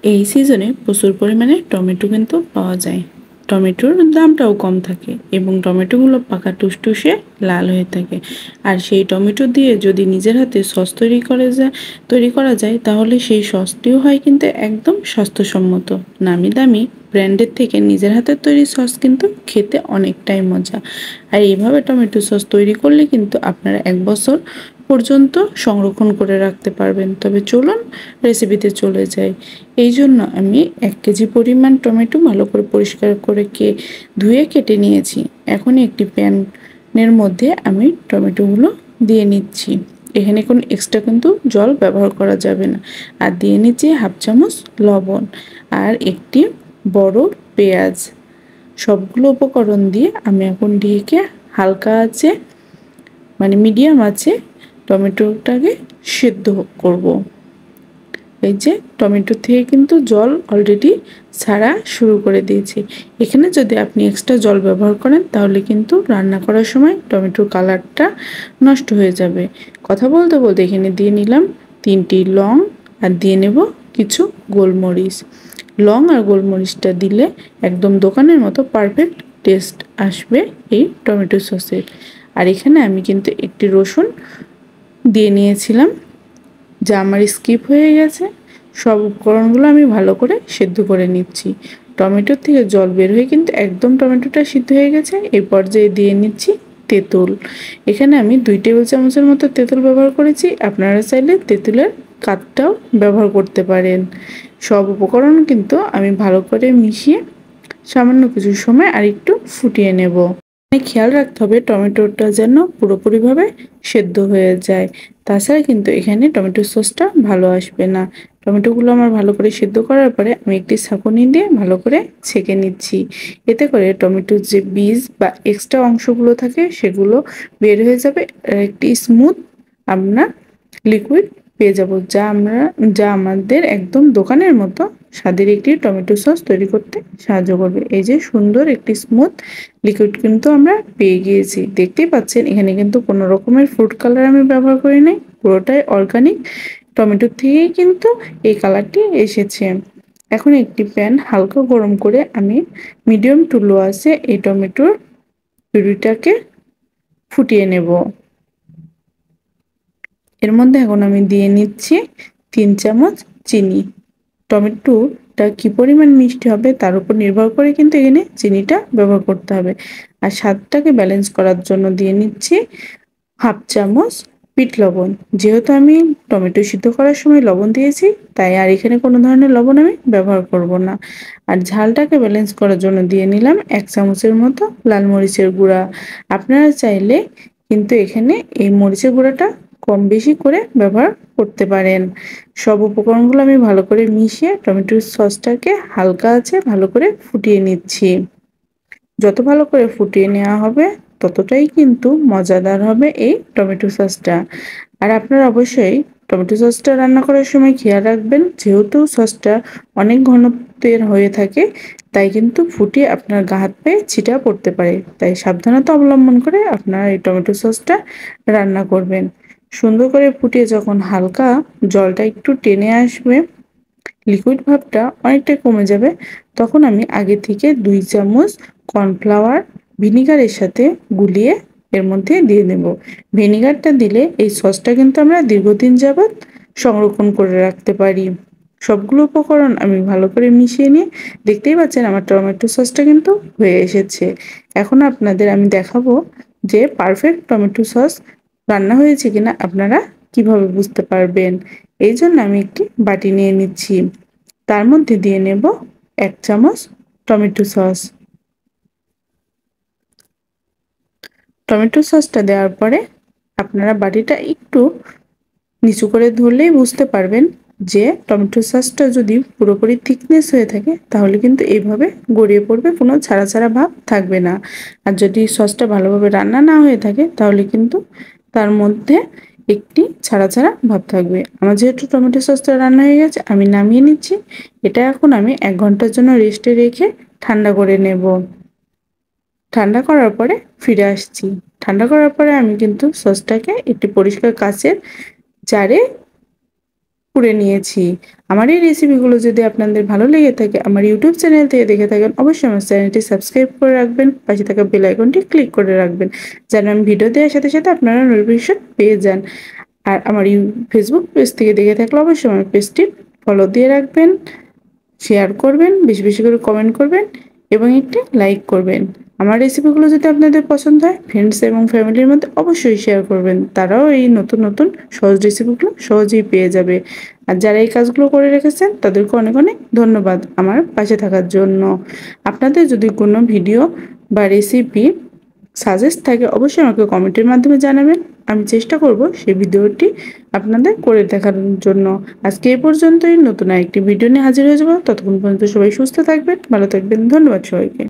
এই সিজনে প্রচুর পরিমাণে টমেটো কিন্তু পাওয়া যায়। টমেটোর দামটাও কম থাকে এবং টমেটোগুলো পাকা টুসটুসে লাল হয়ে থাকে। আর সেই টমেটো দিয়ে যদি নিজের হাতে সস তৈরি করা যায় তাহলে সেই সসটিও হয় কিন্তু একদম স্বাস্থ্যসম্মত। নামি দামি ব্র্যান্ডের থেকে নিজের হাতের তৈরি সস কিন্তু খেতে অনেকটাই মজা। আর এইভাবে টমেটো সস তৈরি করলে কিন্তু আপনারা ১ বছর পর্যন্ত সংরক্ষণ করে রাখতে পারবেন। তবে চলুন রেসিপিতে চলে যাই। এই জন্য আমি ১ কেজি পরিমাণ টমেটো ভালো করে পরিষ্কার করে ধুয়ে কেটে নিয়েছি। এখন একটি প্যানের মধ্যে আমি টমেটোগুলো দিয়ে নিচ্ছি। এখানে কোনো এক্সট্রা কিন্তু জল ব্যবহার করা যাবে না। আর দিয়ে নিচ্ছি 1/2 চামচ লবণ আর একটি বড় পেঁয়াজ। সবগুলো উপকরণ দিয়ে আমি এখন ঢেকে হালকা আঁচে মানে মিডিয়াম আঁচে টমেটোটাকে সেদ্ধ করব। এই যে টমেটো থেকে কিন্তু জল অলরেডি ছাড়া শুরু করে দিয়েছি। এখানে যদি আপনি এক্সট্রা জল ব্যবহার করেন তাহলে কিন্তু রান্না করার সময় টমেটোর কালারটা নষ্ট হয়ে যাবে। কথা বলতে বলতে এখানে দিয়ে নিলাম 3টি লং আর দিয়ে নেব কিছু গোলমরিচ। লং আর গোলমরিচটা দিলে একদম দোকানের মতো পারফেক্ট টেস্ট আসবে এই টমেটো সসের। আর এখানে আমি কিন্তু একটি রসুন দিয়ে নিয়েছিলাম, যা আমার স্কিপ হয়ে গেছে। সব উপকরণগুলো আমি ভালো করে সেদ্ধ করে নিচ্ছি। টমেটোর থেকে জল বের হয়ে কিন্তু একদম টমেটোটা সিদ্ধ হয়ে গেছে। এই পর্যায়ে দিয়ে নিচ্ছি তেঁতুল। এখানে আমি 2 টেবিল চামচের মতো তেঁতুল ব্যবহার করেছি। আপনারা চাইলে তেঁতুলের কাঠটাও ব্যবহার করতে পারেন। সব উপকরণ কিন্তু আমি ভালো করে মিশিয়ে সামান্য কিছু সময় আরেকটু ফুটিয়ে নেব। খেয়াল রাখতে হবে টমেটোটা যেন পুরোপুরিভাবে সেদ্ধ হয়ে যায়। তাছাড়া কিন্তু এখানে টমেটো সসটা ভালো আসবে না। টমেটোগুলো আমার ভালো করে সেদ্ধ করার পরে আমি একটি ছাঁকনি দিয়ে ভালো করে ছেঁকে নিচ্ছি। এতে করে টমেটোর যে বীজ বা এক্সট্রা অংশগুলো থাকে সেগুলো বের হয়ে যাবে। আর একটি স্মুথ আমরা লিকুইড পেয়ে যাব, যা আমাদের একদম দোকানের মতো স্বাদের একটি টমেটো সস তৈরি করতে সাহায্য করবে। এই যে সুন্দর একটি স্মুথ লিকুইড কিন্তু আমরা পেয়ে গিয়েছি। দেখতেই পাচ্ছেন এখানে কিন্তু কোনো রকমের ফুড কালার আমি ব্যবহার করি নাই। পুরোটাই অর্গানিক টমেটোর থেকেই কিন্তু এই কালারটি এসেছে। এখন একটি প্যান হালকা গরম করে আমি মিডিয়াম টু লো আঁচে এই টমেটোর পিউরিটাকে ফুটিয়ে নেব। এর মধ্যে এখন আমি দিয়ে নিচ্ছি 3 চামচ চিনি। টমেটোটা কি পরিমাণ মিষ্টি হবে তার উপর নির্ভর করে কিন্তু এখানে চিনিটা ব্যবহার করতে হবে। আর স্বাদটাকে ব্যালেন্স করার জন্য দিয়ে নিচ্ছি 1/2 চামচ বিট লবণ। যেহেতু আমি টমেটো সিদ্ধ করার সময় লবণ দিয়েছি, তাই আর এখানে কোনো ধরনের লবণ আমি ব্যবহার করব না। আর ঝালটাকে ব্যালেন্স করার জন্য দিয়ে নিলাম 1 চামচের মতো লাল মরিচের গুঁড়া। আপনারা চাইলে কিন্তু এখানে এই মরিচের গুঁড়াটা কম বেশি করে ব্যবহার করতে পারেন। সব উপকরণগুলো আমি ভালো করে মিশিয়ে টমেটোর সসটাকে হালকা আঁচে ভালো করে ফুটিয়ে নিচ্ছি। যত ভালো করে ফুটিয়ে নেওয়া হবে ততটাই কিন্তু মজাদার হবে এই টমেটো সসটা। আর আপনারা অবশ্যই টমেটো সসটা রান্না করার সময় খেয়াল রাখবেন, যেহেতু সসটা অনেক ঘনত্বের হয়ে থাকে তাই কিন্তু ফুটিয়ে আপনার গা হাত পায়ে ছিটা পড়তে পারে। তাই সাবধানতা অবলম্বন করে আপনারা এই টমেটো সসটা রান্না করবেন। সুন্দর করে ফুটিয়ে যখন হালকা জলটা একটু টেনে আসবে, লিকুইড ভাবটা অনেকটাই কমে যাবে, তখন আমি আগে থেকে 2 চামচ কর্নফ্লাওয়ার ভিনিগারের সাথে গুলিয়ে এর মধ্যে দিয়ে দেব। ভিনিগারটা দিলে এই সসটা কিন্তু আমরা দীর্ঘদিন যাবৎ সংরক্ষণ করে রাখতে পারি। সবগুলো উপকরণ আমি ভালো করে মিশিয়ে নিয়ে দেখতেই পাচ্ছেন আমার টমেটো সসটা কিন্তু হয়ে এসেছে। এখন আপনাদের আমি দেখাবো যে পারফেক্ট টমেটো সস রান্না হয়েছে কিনা আপনারা কিভাবে বুঝতে পারবেন। এই জন্য আমি একটি বাটি নিয়ে নিচ্ছি। তার মধ্যে দিয়ে নেব 1 চামচ টমেটো সস। টমেটো সসটা দেওয়ার পরে আপনারা বাটিটা একটু নিচু করে ধরলেই বুঝতে পারবেন যে টমেটো সসটা যদি পুরোপুরি থিকনেস হয়ে থাকে তাহলে কিন্তু এইভাবে গড়িয়ে পড়বে, কোনো ছাড়া ছাড়া ভাব থাকবে না। আর যদি সসটা ভালোভাবে রান্না না হয়ে থাকে তাহলে কিন্তু তার মধ্যে একটি ছাড়া ছাড়া ভাব থাকবে। আমার যেহেতু টমেটো সসটা রান্না হয়ে গেছে আমি নামিয়ে নিচ্ছি। এটা এখন আমি 1 ঘন্টার জন্য রেস্টে রেখে ঠান্ডা করে নেব। ঠান্ডা করার পরে ফিরে আসছি। ঠান্ডা করার পরে আমি কিন্তু সসটাকে একটি পরিষ্কার কাচের জারে করে নিয়েছি। আমার এই রেসিপিগুলো যদি আপনাদের ভালো লেগে থাকে, আমার ইউটিউব চ্যানেল থেকে দেখে থাকেন, অবশ্যই আমার চ্যানেলটি সাবস্ক্রাইব করে রাখবেন, পাশে থাকা বেল আইকনটি ক্লিক করে রাখবেন, যেন আমি ভিডিও দেওয়ার সাথে সাথে আপনারা নোটিফিকেশন পেয়ে যান। আর আমার ফেসবুক পেজ থেকে দেখে থাকলে অবশ্যই আমার পেজটি ফলো দিয়ে রাখবেন, শেয়ার করবেন, বেশি বেশি করে কমেন্ট করবেন এবং একটি লাইক করবেন। আমার রেসিপিগুলো যদি আপনাদের পছন্দ হয়, ফ্রেন্ডস এবং ফ্যামিলির মধ্যে অবশ্যই শেয়ার করবেন, তারাও এই নতুন নতুন সহজ রেসিপিগুলো সহজেই পেয়ে যাবে। আর যারা এই কাজগুলো করে রেখেছেন তাদেরকে অনেক অনেক ধন্যবাদ আমার পাশে থাকার জন্য। আপনাদের যদি কোনো ভিডিও বা রেসিপি সাজেস্ট থাকে, অবশ্যই আমাকে কমেন্টের মাধ্যমে জানাবেন, আমি চেষ্টা করব সেই ভিডিওটি আপনাদের করে দেখানোর জন্য। আজকে এই পর্যন্তই, নতুন আরেকটি ভিডিও নিয়ে হাজির হয়ে যাব। ততক্ষণ পর্যন্ত সবাই সুস্থ থাকবেন, ভালো থাকবেন। ধন্যবাদ সবাইকে।